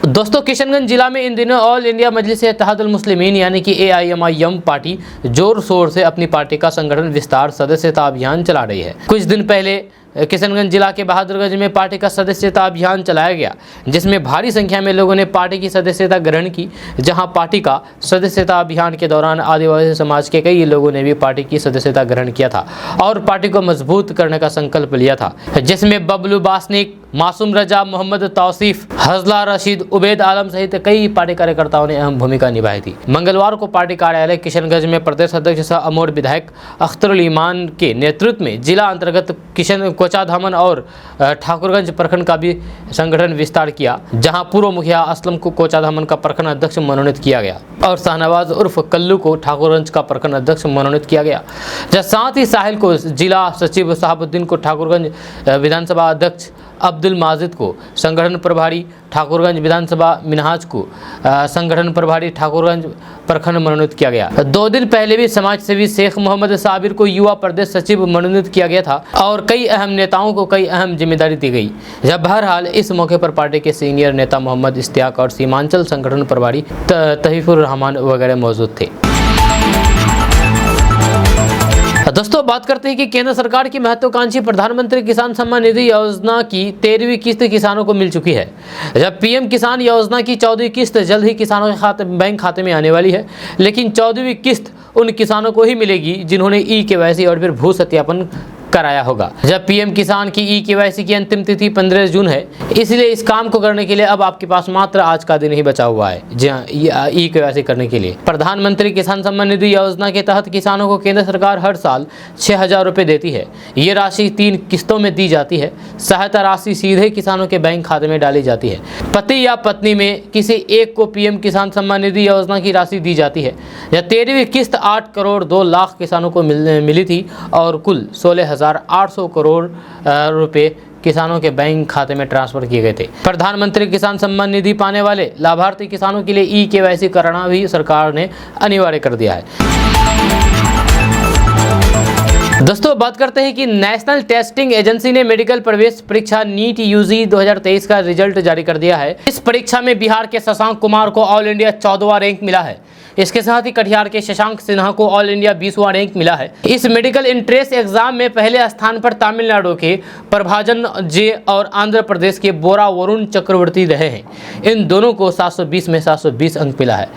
दोस्तों, किशनगंज जिला में इन दिनों ऑल इंडिया मजलिस-ए-इत्तेहादुल मुस्लिमीन यानी कि AIMIM पार्टी जोर शोर से अपनी पार्टी का संगठन विस्तार सदस्यता अभियान चला रही है। कुछ दिन पहले किशनगंज जिला के बहादुरगंज में पार्टी का सदस्यता अभियान चलाया गया, जिसमें भारी संख्या में लोगों ने पार्टी की सदस्यता ग्रहण की। जहां पार्टी का सदस्यता अभियान के दौरान आदिवासी समाज के कई लोगों ने भी पार्टी की सदस्यता ग्रहण किया था और पार्टी को मजबूत करने का संकल्प लिया था, जिसमें बबलू बासनिक, मासूम रजा, मोहम्मद तौसीफ, हजला रशीद, उबैद आलम सहित कई पार्टी कार्यकर्ताओं ने अहम भूमिका निभाई थी। मंगलवार को पार्टी कार्यालय किशनगंज में प्रदेश अध्यक्ष सह अमोड़ विधायक अख्तरुल ईमान के नेतृत्व में जिला अंतर्गत कोचाधामन और ठाकुरगंज प्रखंड का भी संगठन विस्तार किया, जहां पूर्व मुखिया असलम को कोचाधामन का प्रखंड अध्यक्ष मनोनीत किया गया और शाहनवाज उर्फ कल्लू को ठाकुरगंज का प्रखंड अध्यक्ष मनोनीत किया गया। साथ ही साहिल को जिला सचिव, शहाबुद्दीन को ठाकुरगंज विधानसभा अध्यक्ष, अब्दुल माजिद को संगठन प्रभारी ठाकुरगंज विधानसभा, मिनहाज को संगठन प्रभारी ठाकुरगंज प्रखंड मनोनीत किया गया। 2 दिन पहले भी समाज सेवी शेख मोहम्मद साबिर को युवा प्रदेश सचिव मनोनीत किया गया था और कई अहम नेताओं को कई अहम जिम्मेदारी दी गई। जब बहरहाल इस मौके पर पार्टी के सीनियर नेता मोहम्मद इश्तियाक और सीमांचल संगठन प्रभारी तहीफुर रहमान वगैरह मौजूद थे। दोस्तों बात करते हैं कि केंद्र सरकार की महत्वाकांक्षी प्रधानमंत्री किसान सम्मान निधि योजना की 13वीं किस्त किसानों को मिल चुकी है। जब पीएम किसान योजना की 14वीं किस्त जल्द ही किसानों के बैंक खाते में आने वाली है, लेकिन 14वीं किस्त उन किसानों को ही मिलेगी जिन्होंने ई-केवाईसी और फिर भू सत्यापन कराया होगा। जब पीएम किसान की ई-केवाईसी की अंतिम तिथि 15 जून है, इसलिए इस काम को करने के लिए अब आपके पास मात्र आज का दिन ही बचा हुआ है। जी हाँ, ई-केवाईसी करने के लिए प्रधानमंत्री किसान सम्मान निधि योजना के तहत किसानों को केंद्र सरकार हर साल 6,000 रुपये देती है। ये राशि 3 किस्तों में दी जाती है। सहायता राशि सीधे किसानों के बैंक खाते में डाली जाती है। पति या पत्नी में किसी एक को पीएम किसान सम्मान निधि योजना की राशि दी जाती है। यह 13वीं किस्त 8 करोड़ 2 लाख किसानों को मिली थी और कुल 16,800 करोड़ रुपए किसानों के बैंक खाते में ट्रांसफर किए गए थे। प्रधानमंत्री किसान सम्मान निधि पाने वाले लाभार्थी किसानों के लिए ई-केवाईसी कराना भी सरकार ने अनिवार्य कर दिया है। दोस्तों बात करते हैं कि नेशनल टेस्टिंग एजेंसी ने मेडिकल प्रवेश परीक्षा नीट यूजी 2023 का रिजल्ट जारी कर दिया है। इस परीक्षा में बिहार के शशांक कुमार को ऑल इंडिया 14वां रैंक मिला है। इसके साथ ही कटिहार के शशांक सिन्हा को ऑल इंडिया 20वां रैंक मिला है। इस मेडिकल एंट्रेंस एग्जाम में पहले स्थान पर तमिलनाडु के प्रभाजन जे और आंध्र प्रदेश के बोरा वरुण चक्रवर्ती रहे हैं। इन दोनों को 720 में 720 अंक मिला है।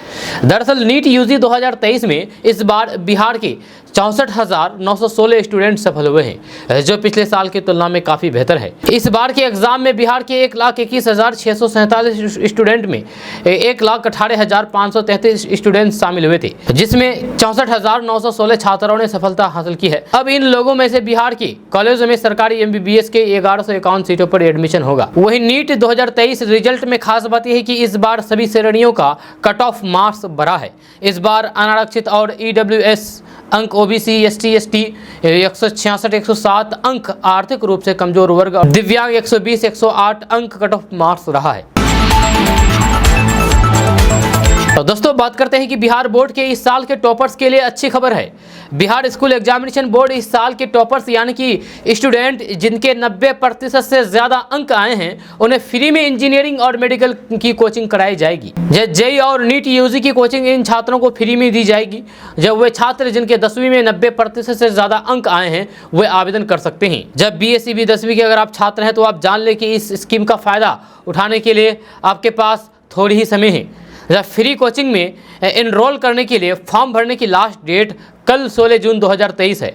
दरअसल नीट यूजी 2023 में इस बार बिहार के 64,916 स्टूडेंट सफल हुए हैं, जो पिछले साल की तुलना में काफ़ी बेहतर है। इस बार के एग्जाम में बिहार के 1,21,647 स्टूडेंट में 1,18,533 स्टूडेंट शामिल हुए थे, जिसमें 64,916 छात्रों ने सफलता हासिल की है। अब इन लोगों में से बिहार के कॉलेजों में सरकारी MBBS के 1151 सीटों पर एडमिशन होगा। वहीं नीट 2023 रिजल्ट में खास बात यह है कि इस बार सभी श्रेणियों का कट ऑफ मार्क्स बढ़ा है। इस बार अनारक्षित और EWS अंक, OBC ST 166 107 अंक, आर्थिक रूप से कमजोर वर्ग और दिव्यांग 120 108 अंक कट ऑफ मार्क्स रहा है। तो दोस्तों बात करते हैं कि बिहार बोर्ड के इस साल के टॉपर्स के लिए अच्छी खबर है। बिहार स्कूल एग्जामिनेशन बोर्ड इस साल के टॉपर्स यानी कि स्टूडेंट जिनके 90% से ज्यादा अंक आए हैं, उन्हें फ्री में इंजीनियरिंग और मेडिकल की कोचिंग कराई जाएगी। जेईई और नीट यूजी की कोचिंग इन छात्रों को फ्री में दी जाएगी। जब वे छात्र जिनके 10वीं में 90% से ज्यादा अंक आए हैं, वे आवेदन कर सकते हैं। जब BSc 10वीं के अगर आप छात्र हैं तो आप जान लें कि इस स्कीम का फायदा उठाने के लिए आपके पास थोड़ी ही समय है। फ्री कोचिंग में एनरोल करने के लिए फॉर्म भरने की लास्ट डेट कल 16 जून 2023 है।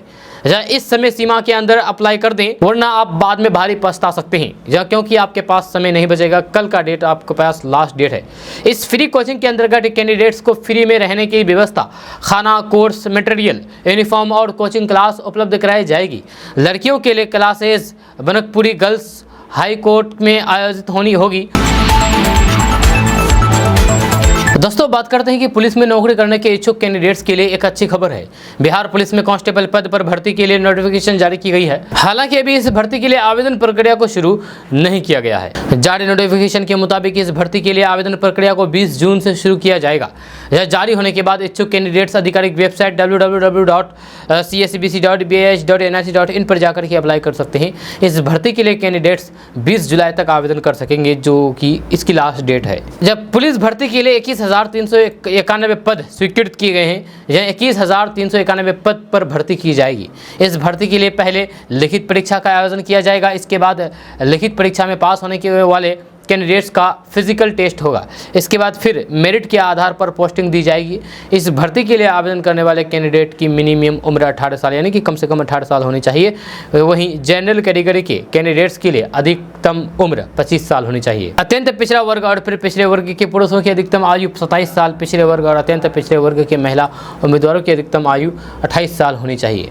इस समय सीमा के अंदर अप्लाई कर दें, वरना आप बाद में भारी पछता सकते हैं, क्योंकि आपके पास समय नहीं बचेगा। कल का डेट आपके पास लास्ट डेट है। इस फ्री कोचिंग के अंतर्गत कैंडिडेट्स को फ्री में रहने की व्यवस्था, खाना, कोर्स मटेरियल, यूनिफॉर्म और कोचिंग क्लास उपलब्ध कराई जाएगी। लड़कियों के लिए क्लासेज बनकपुरी गर्ल्स हाई कोर्ट में आयोजित होगी। दोस्तों बात करते हैं कि पुलिस में नौकरी करने के इच्छुक कैंडिडेट्स के लिए एक अच्छी खबर है। बिहार पुलिस में कांस्टेबल पद पर भर्ती के लिए नोटिफिकेशन जारी की गई है। हालांकि अभी इस भर्ती के लिए आवेदन प्रक्रिया को शुरू नहीं किया गया है। जारी नोटिफिकेशन के मुताबिक इस भर्ती के लिए आवेदन प्रक्रिया को 20 जून से शुरू किया जाएगा। यह जारी होने के बाद इच्छुक कैंडिडेट्स आधिकारिक वेबसाइट www.csbc.bah.nic.in पर जाकर के अप्लाई कर सकते हैं। इस भर्ती के लिए कैंडिडेट्स 20 जुलाई तक आवेदन कर सकेंगे, जो कि इसकी लास्ट डेट है। जब पुलिस भर्ती के लिए 21,391 पद स्वीकृत किए गए हैं, यह 21,391 पद पर भर्ती की जाएगी। इस भर्ती के लिए पहले लिखित परीक्षा का आयोजन किया जाएगा। इसके बाद लिखित परीक्षा में पास होने के वाले कैंडिडेट्स का फिजिकल टेस्ट होगा। इसके बाद फिर मेरिट के आधार पर पोस्टिंग दी जाएगी। इस भर्ती के लिए आवेदन करने वाले कैंडिडेट की मिनिमम उम्र 18 साल यानी कि कम से कम 18 साल होनी चाहिए। वहीं जनरल कैटेगरी के कैंडिडेट्स के लिए अधिकतम उम्र 25 साल होनी चाहिए। अत्यंत पिछड़ा वर्ग और फिर पिछड़े वर्ग के पुरुषों की अधिकतम आयु 27 साल, पिछड़े वर्ग और अत्यंत पिछड़े वर्ग के महिला उम्मीदवारों की अधिकतम आयु 28 साल होनी चाहिए।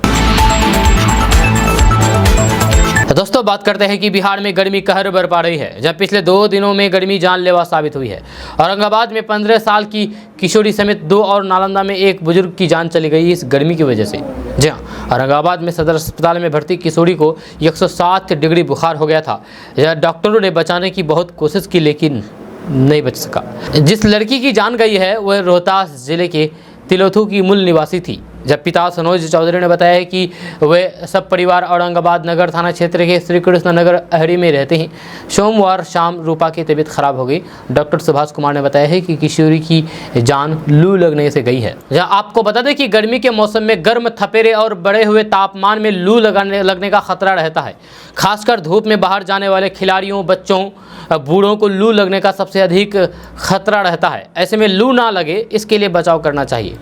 दोस्तों बात करते हैं कि बिहार में गर्मी कहर बरपा रही है। जब पिछले 2 दिनों में गर्मी जानलेवा साबित हुई है। औरंगाबाद में 15 साल की किशोरी समेत 2 और नालंदा में एक बुजुर्ग की जान चली गई इस गर्मी की वजह से। जी हाँ, औरंगाबाद में सदर अस्पताल में भर्ती किशोरी को 107 डिग्री बुखार हो गया था। यह डॉक्टरों ने बचाने की बहुत कोशिश की, लेकिन नहीं बच सका। जिस लड़की की जान गई है वह रोहतास जिले के तिलोथू की मूल निवासी थी। जब पिता सनोज चौधरी ने बताया है कि वे सब परिवार औरंगाबाद नगर थाना क्षेत्र के श्री कृष्ण नगर अहरी में रहते हैं। सोमवार शाम रूपा की तबीयत खराब हो गई। डॉक्टर सुभाष कुमार ने बताया है कि किशोरी की जान लू लगने से गई है। जहाँ आपको बता दें कि गर्मी के मौसम में गर्म थपेरे और बढ़े हुए तापमान में लू लगने का खतरा रहता है। खासकर धूप में बाहर जाने वाले खिलाड़ियों, बच्चों, बूढ़ों को लू लगने का सबसे अधिक खतरा रहता है। ऐसे में लू ना लगे इसके लिए बचाव करना चाहिए।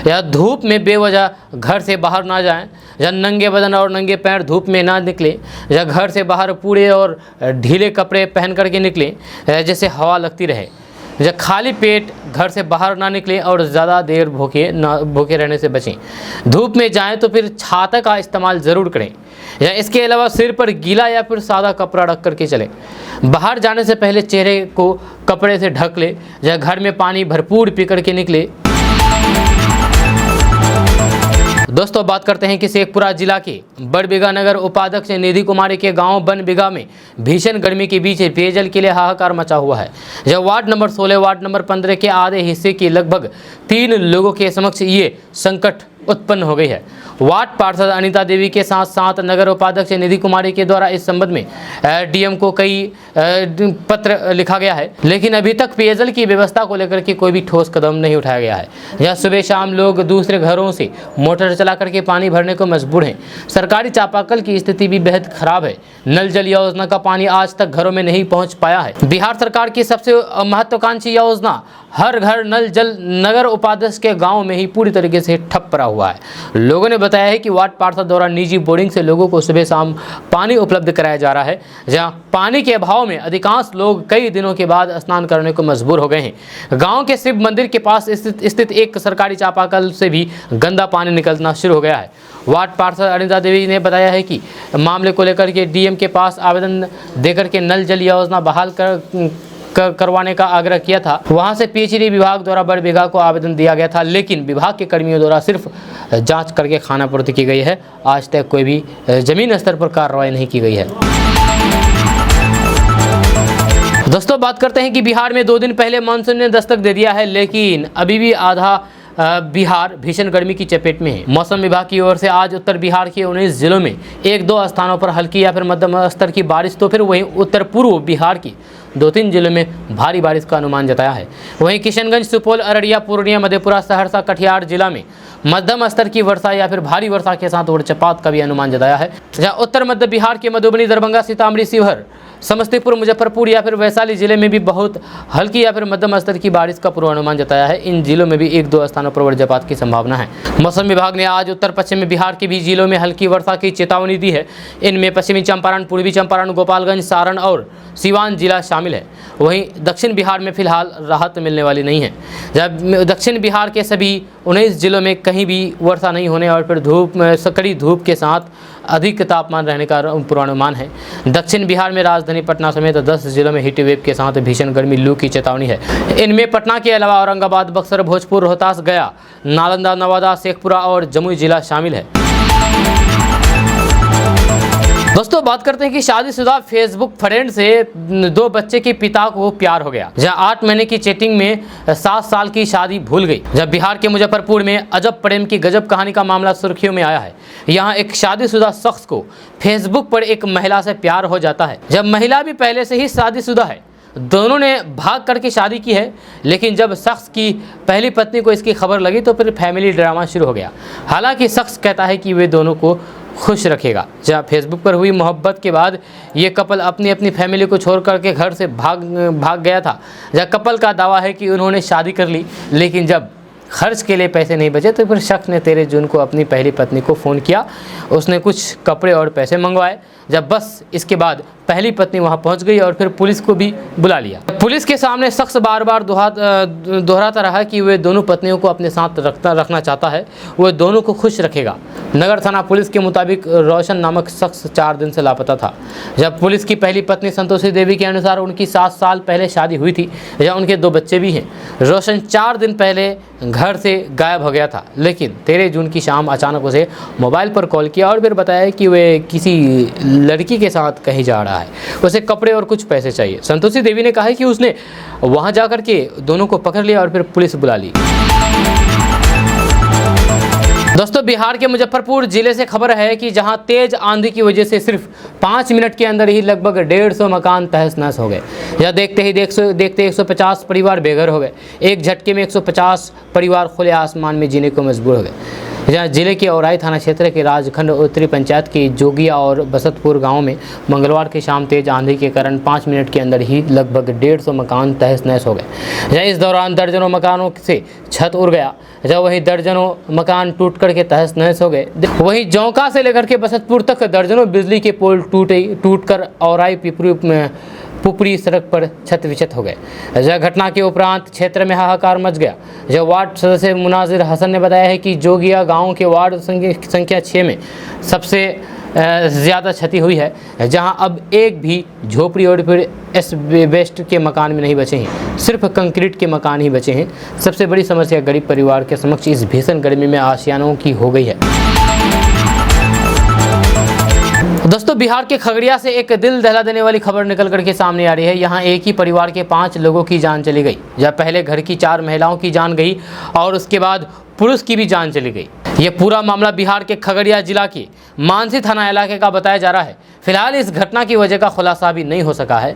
या धूप में बेवजह घर से बाहर ना जाएं, या नंगे बदन और नंगे पैर धूप में ना निकलें, या घर से बाहर पूरे और ढीले कपड़े पहन करके निकलें जैसे हवा लगती रहे। या खाली पेट घर से बाहर ना निकलें और ज़्यादा देर भूखे रहने से बचें। धूप में जाएं तो फिर छाता का इस्तेमाल ज़रूर करें, या इसके अलावा सिर पर गीला या फिर सादा कपड़ा रख करके चलें। बाहर जाने से पहले चेहरे को कपड़े से ढक ले, या घर में पानी भरपूर पी करके निकले। दोस्तों बात करते हैं कि शेखपुरा जिला के बड़बिघा नगर उपाध्यक्ष निधि कुमारी के गांव बनबिघा में भीषण गर्मी के बीच पेयजल के लिए हाहाकार मचा हुआ है। जब वार्ड नंबर 16, वार्ड नंबर 15 के आधे हिस्से की लगभग 3 लोगों के समक्ष ये संकट उत्पन्न हो गई है। वार्ड पार्षद अनीता देवी के साथ साथ नगर उपाध्यक्ष निधि कुमारी के द्वारा इस संबंध में डीएम को कई पत्र लिखा गया है, लेकिन अभी तक पेयजल की व्यवस्था को लेकर के कोई भी ठोस कदम नहीं उठाया गया है। यह सुबह शाम लोग दूसरे घरों से मोटर चला करके पानी भरने को मजबूर हैं। सरकारी चापाकल की स्थिति भी बेहद खराब है। नल जल योजना का पानी आज तक घरों में नहीं पहुँच पाया है। बिहार सरकार की सबसे महत्वाकांक्षी योजना हर घर नल जल नगर उपाध्यक्ष के गाँव में ही पूरी तरीके से ठप पड़ा हुआ है। लोगों ने बताया है कि वार्ड पार्षद द्वारा निजी बोर्डिंग से लोगों को सुबह शाम पानी उपलब्ध कराया जा रहा है, जहां पानी के अभाव में अधिकांश लोग कई दिनों के बाद स्नान करने को मजबूर हो गए हैं। गांव के शिव मंदिर के पास स्थित एक सरकारी चापाकल से भी गंदा पानी निकलना शुरू हो गया है। वार्ड पार्षद अनीता देवी ने बताया है कि मामले को लेकर के डीएम के पास आवेदन देकर के नल जल योजना बहाल करवाने का आग्रह किया था। वहां से पीएचडी विभाग द्वारा बड़बिघा को आवेदन दिया गया था, लेकिन विभाग के कर्मियों द्वारा सिर्फ जांच करके खानापूर्ति की गई है। आज तक कोई भी जमीन स्तर पर कार्रवाई नहीं की गई है। दोस्तों बात करते हैं कि बिहार में 2 दिन पहले मानसून ने दस्तक दे दिया है, लेकिन अभी भी आधा बिहार भीषण गर्मी की चपेट में है। मौसम विभाग की ओर से आज उत्तर बिहार के 19 जिलों में 1-2 स्थानों पर हल्की या फिर मध्यम स्तर की बारिश, तो फिर वहीं उत्तर पूर्व बिहार की 2-3 जिलों में भारी बारिश का अनुमान जताया है। वहीं किशनगंज, सुपौल, अररिया, पूर्णिया, मधेपुरा, सहरसा, कटिहार जिला में मध्यम स्तर की वर्षा या फिर भारी वर्षा के साथ वज्रपात का भी अनुमान जताया है। जहाँ उत्तर मध्य बिहार के मधुबनी, दरभंगा, सीतामढ़ी, शिवहर, समस्तीपुर, मुजफ्फरपुर या फिर वैशाली जिले में भी बहुत हल्की या फिर मध्यम स्तर की बारिश का पूर्वानुमान जताया है। इन जिलों में भी 1-2 स्थानों पर वज्रपात की संभावना है। मौसम विभाग ने आज उत्तर पश्चिमी बिहार के भी जिलों में हल्की वर्षा की चेतावनी दी है। इनमें पश्चिमी चंपारण, पूर्वी चंपारण, गोपालगंज, सारण और सिवान जिला शामिल है। वहीं दक्षिण बिहार में फिलहाल राहत मिलने वाली नहीं है। जब दक्षिण बिहार के सभी 19 जिलों में कहीं भी वर्षा नहीं होने और फिर कड़ी धूप के साथ अधिक तापमान रहने का पूर्वानुमान है। दक्षिण बिहार में राजधानी पटना समेत 10 जिलों में हीट वेव के साथ भीषण गर्मी लू की चेतावनी है। इनमें पटना के अलावा औरंगाबाद, बक्सर, भोजपुर, रोहतास, गया, नालंदा, नवादा, शेखपुरा और जमुई जिला शामिल है। दोस्तों बात करते हैं कि शादीशुदा फेसबुक फ्रेंड से 2 बच्चे के पिता को प्यार हो गया। जहां 8 महीने की चैटिंग में 7 साल की शादी भूल गई। जब बिहार के मुजफ्फरपुर में अजब प्रेम की गजब कहानी का मामला सुर्खियों में आया है। यहां एक शादीशुदा शख्स को फेसबुक पर एक महिला से प्यार हो जाता है। जब महिला भी पहले से ही शादीशुदा है, दोनों ने भाग करके शादी की है, लेकिन जब शख्स की पहली पत्नी को इसकी खबर लगी तो फिर फैमिली ड्रामा शुरू हो गया। हालांकि शख्स कहता है कि वे दोनों को खुश रखेगा। जहाँ फेसबुक पर हुई मोहब्बत के बाद ये कपल अपनी फैमिली को छोड़ करके घर से भाग गया था। जहाँ कपल का दावा है कि उन्होंने शादी कर ली, लेकिन जब खर्च के लिए पैसे नहीं बचे तो फिर शख्स ने 13 जून को अपनी पहली पत्नी को फ़ोन किया। उसने कुछ कपड़े और पैसे मंगवाए। जब बस इसके बाद पहली पत्नी वहां पहुंच गई और फिर पुलिस को भी बुला लिया। पुलिस के सामने शख्स बार बार दोहराता रहा कि वे दोनों पत्नियों को अपने साथ रखना चाहता है, वह दोनों को खुश रखेगा। नगर थाना पुलिस के मुताबिक रोशन नामक शख्स 4 दिन से लापता था। जब पुलिस की पहली पत्नी संतोषी देवी के अनुसार उनकी 7 साल पहले शादी हुई थी, या उनके 2 बच्चे भी हैं। रोशन 4 दिन पहले घर से गायब हो गया था, लेकिन 13 जून की शाम अचानक उसे मोबाइल पर कॉल किया और फिर बताया कि वे किसी लड़की के साथ कहीं जा रहा है, उसे कपड़े और कुछ पैसे चाहिए। संतोषी देवी ने कहा कि उसने वहां जाकर के दोनों को पकड़ लिया और फिर पुलिस बुला ली। दोस्तों, बिहार के मुजफ्फरपुर जिले से खबर है कि जहां तेज आंधी की वजह से सिर्फ 5 मिनट के अंदर ही लगभग 150 मकान तहस नहस हो गए। यह देखते ही देखते 150 परिवार बेघर हो गए। एक झटके में 150 परिवार खुले आसमान में जीने को मजबूर हो गए। जहाँ जिले के औराई थाना क्षेत्र के राजखंड उत्तरी पंचायत की जोगिया और बसतपुर गांव में मंगलवार की शाम तेज आंधी के कारण 5 मिनट के अंदर ही लगभग 150 मकान तहस नहस हो गए। जहाँ इस दौरान दर्जनों मकानों से छत उड़ गया, जहाँ वहीं दर्जनों मकान टूट कर के तहस नहस हो गए। वहीं जौका से लेकर के बसतपुर तक दर्जनों बिजली के पोल टूट कर औराई पुपरी सड़क पर छत विछत हो गए। यह घटना के उपरांत क्षेत्र में हाहाकार मच गया। जब वार्ड सदस्य मुनाजिर हसन ने बताया है कि जोगिया गांव के वार्ड संख्या 6 में सबसे ज़्यादा क्षति हुई है, जहां अब एक भी झोपड़ी और फिर एस्बेस्ट के मकान में नहीं बचे हैं, सिर्फ कंक्रीट के मकान ही बचे हैं। सबसे बड़ी समस्या गरीब परिवार के समक्ष इस भीषण गर्मी में आशियानों की हो गई है। दोस्तों, बिहार के खगड़िया से एक दिल दहला देने वाली खबर निकल करके सामने आ रही है। यहाँ एक ही परिवार के 5 लोगों की जान चली गई। जहाँ पहले घर की 4 महिलाओं की जान गई और उसके बाद पुरुष की भी जान चली गई। ये पूरा मामला बिहार के खगड़िया जिला के मानसी थाना इलाके का बताया जा रहा है। फिलहाल इस घटना की वजह का खुलासा भी नहीं हो सका है।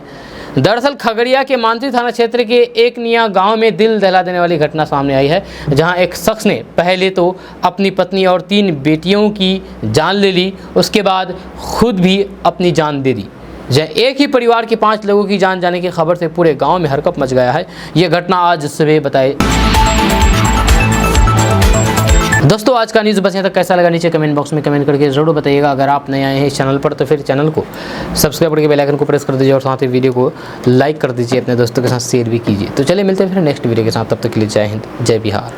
दरअसल खगड़िया के मानसी थाना क्षेत्र के एक निया गांव में दिल दहला देने वाली घटना सामने आई है, जहां एक शख्स ने पहले तो अपनी पत्नी और 3 बेटियों की जान ले ली, उसके बाद खुद भी अपनी जान दे दी। जहाँ एक ही परिवार के 5 लोगों की जान जाने की खबर से पूरे गांव में हरकंप मच गया है। यह घटना आज सुबह बताई। दोस्तों, आज का न्यूज़ बस यहाँ तक। कैसा लगा नीचे कमेंट बॉक्स में कमेंट करके ज़रूर बताइएगा। अगर आप नए आए हैं इस चैनल पर तो फिर चैनल को सब्सक्राइब करके बेल आइकन को प्रेस कर दीजिए और साथ ही वीडियो को लाइक कर दीजिए, अपने दोस्तों के साथ शेयर भी कीजिए। तो चलिए मिलते हैं फिर नेक्स्ट वीडियो के साथ। तब तक के लिए जय हिंद, जय बिहार।